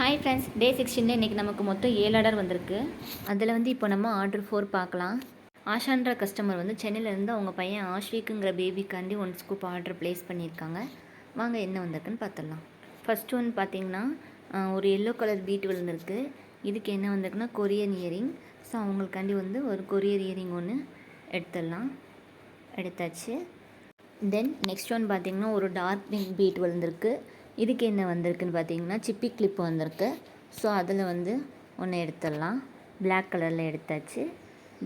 Hi friends, டே 16 இன்றைக்கி நமக்கு மொத்தம் 7 ஆர்டர் வந்திருக்கு. அதில் வந்து இப்போ நம்ம ஆர்டர் 4 பார்க்கலாம். ஆஷான்ற கஸ்டமர் வந்து சென்னையிலேருந்து அவங்க பையன் ஆஷ்விக்குங்கிற பேபிக்காண்டி 1 ஸ்கூப் ஆர்டர் ப்ளேஸ் பண்ணியிருக்காங்க. வாங்க என்ன வந்திருக்குன்னு பார்த்துடலாம். ஃபஸ்ட்டு ஒன்று பார்த்தீங்கன்னா ஒரு எல்லோ கலர் பீட் விழுந்திருக்கு. இதுக்கு என்ன வந்திருக்குன்னா கொரியன் இயரிங். ஸோ அவங்களுக்காண்டி வந்து ஒரு கொரியர் இயரிங் ஒன்று எடுத்தாச்சு. தென் நெக்ஸ்ட் ஒன் பார்த்திங்கன்னா ஒரு டார்க் பிங்க் பீட் விழுந்திருக்கு. இதுக்கு என்ன வந்திருக்குன்னு பார்த்தீங்கன்னா சிப்பி கிளிப் வந்திருக்கு. ஸோ அதில் வந்து ஒன்று எடுத்துடலாம். பிளாக் கலரில் எடுத்தாச்சு.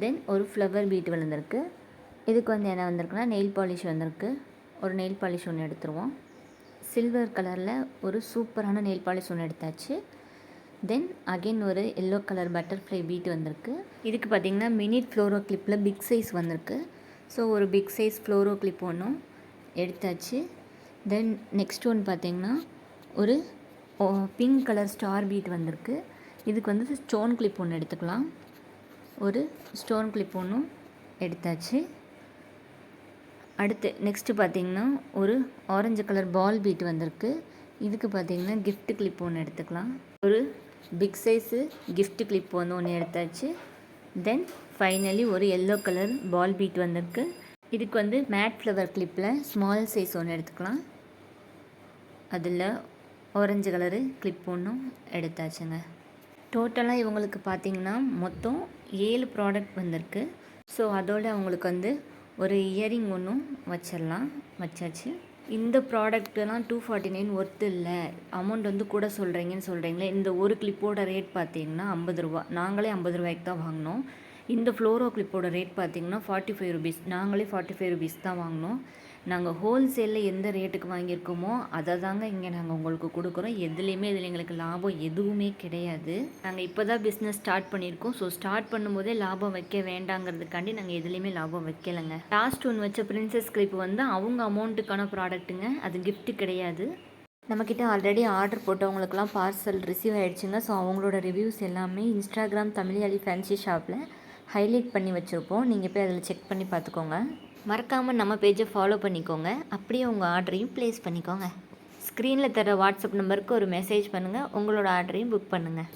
தென் ஒரு ஃப்ளவர் பீட் விழுந்திருக்கு. இதுக்கு வந்து என்ன வந்திருக்குன்னா நெயில் பாலிஷ் வந்திருக்கு. ஒரு நெயில் பாலிஷ் ஒன்று எடுத்துருவோம். சில்வர் கலரில் ஒரு சூப்பரான நெயில் பாலிஷ் ஒன்று எடுத்தாச்சு. தென் அகெயின் ஒரு எல்லோ கலர் பட்டர்ஃப்ளை பீட் வந்திருக்கு. இதுக்கு பார்த்திங்கன்னா மினிட் ஃப்ளோரோ கிளிப்பில் பிக் சைஸ் வந்திருக்கு. ஸோ ஒரு பிக் சைஸ் ஃப்ளோரோ கிளிப் ஒன்றும் எடுத்தாச்சு. தென் நெக்ஸ்ட் ஒன் பார்த்திங்கன்னா ஒரு பிங்க் கலர் ஸ்டார் பீட் வந்திருக்கு. இதுக்கு வந்து ஸ்டோன் கிளிப் ஒன்று எடுத்துக்கலாம். ஒரு ஸ்டோன் கிளிப் ஒன்றும் எடுத்தாச்சு. அடுத்து நெக்ஸ்ட்டு பார்த்திங்கன்னா ஒரு ஆரஞ்சு கலர் பால் பீட் வந்திருக்கு. இதுக்கு பார்த்திங்கன்னா கிஃப்ட் கிளிப் ஒன்று எடுத்துக்கலாம். ஒரு பிக் சைஸு கிஃப்ட் கிளிப் ஒன்று எடுத்தாச்சு. தென் ஃபைனலி ஒரு எல்லோ கலர் பால் பீட் வந்திருக்கு. இதுக்கு வந்து மேட் ஃப்ளவர் கிளிப்பில் ஸ்மால் சைஸ் ஒன்று எடுத்துக்கலாம். அதில் ஆரஞ்சு கலரு கிளிப் ஒன்றும் எடுத்தாச்சுங்க. டோட்டலாக இவங்களுக்கு பார்த்திங்கன்னா மொத்தம் 7 ப்ராடக்ட் வந்திருக்கு. ஸோ அதோடு அவங்களுக்கு வந்து ஒரு இயரிங் ஒன்றும் வச்சாச்சு. இந்த ப்ராடக்ட்லாம் 249 ஒர்த்து இல்லை, அமௌண்ட் வந்து கூட சொல்கிறீங்களே. இந்த ஒரு கிளிப்போட ரேட் பார்த்திங்கன்னா 50 ரூபா. நாங்களே 50 ரூபாய்க்கு தான் வாங்கினோம். இந்த ஃப்ளோரோ கிளிப்போட ரேட் பார்த்திங்கன்னா 45 ருபீஸ். நாங்களே 45 ருபீஸ் தான் வாங்கினோம். நாங்கள் ஹோல்சேலில் எந்த ரேட்டுக்கு வாங்கியிருக்கோமோ அதை தாங்க இங்கே நாங்கள் உங்களுக்கு கொடுக்குறோம். எதுலேயுமே இதில் எங்களுக்கு லாபம் எதுவுமே கிடையாது. நாங்கள் இப்போ தான் பிஸ்னஸ் ஸ்டார்ட் பண்ணியிருக்கோம். ஸோ ஸ்டார்ட் பண்ணும்போதே லாபம் வைக்க வேண்டாங்கிறதுக்காண்டி நாங்கள் எதுலேயுமே லாபம் வைக்கலைங்க. லாஸ்ட் ஒன் வச்ச பிரின்சஸ் கிளிப் வந்து அவங்க அமௌண்ட்டுக்கான ப்ராடக்ட்டுங்க, அது கிஃப்ட்டு கிடையாது. நம்மக்கிட்ட ஆல்ரெடி ஆர்டர் போட்டவங்களுக்குலாம் பார்சல் ரிசீவ் ஆகிடுச்சுங்க. ஸோ அவங்களோட ரிவ்யூஸ் எல்லாமே இன்ஸ்டாகிராம் தமிழ் ஃபேன்சி ஷாப்பில் ஹைலைட் பண்ணி வச்சுருப்போம். நீங்கள் போய் அதில் செக் பண்ணி பார்த்துக்கோங்க. மறக்காமல் நம்ம பேஜை ஃபாலோ பண்ணிக்கோங்க. அப்படியே உங்கள் ஆர்டரையும் ப்ளேஸ் பண்ணிக்கோங்க. ஸ்க்ரீனில் தர வாட்ஸ்அப் நம்பருக்கு ஒரு மெசேஜ் பண்ணுங்கள். உங்களோட ஆர்டரையும் புக் பண்ணுங்கள்.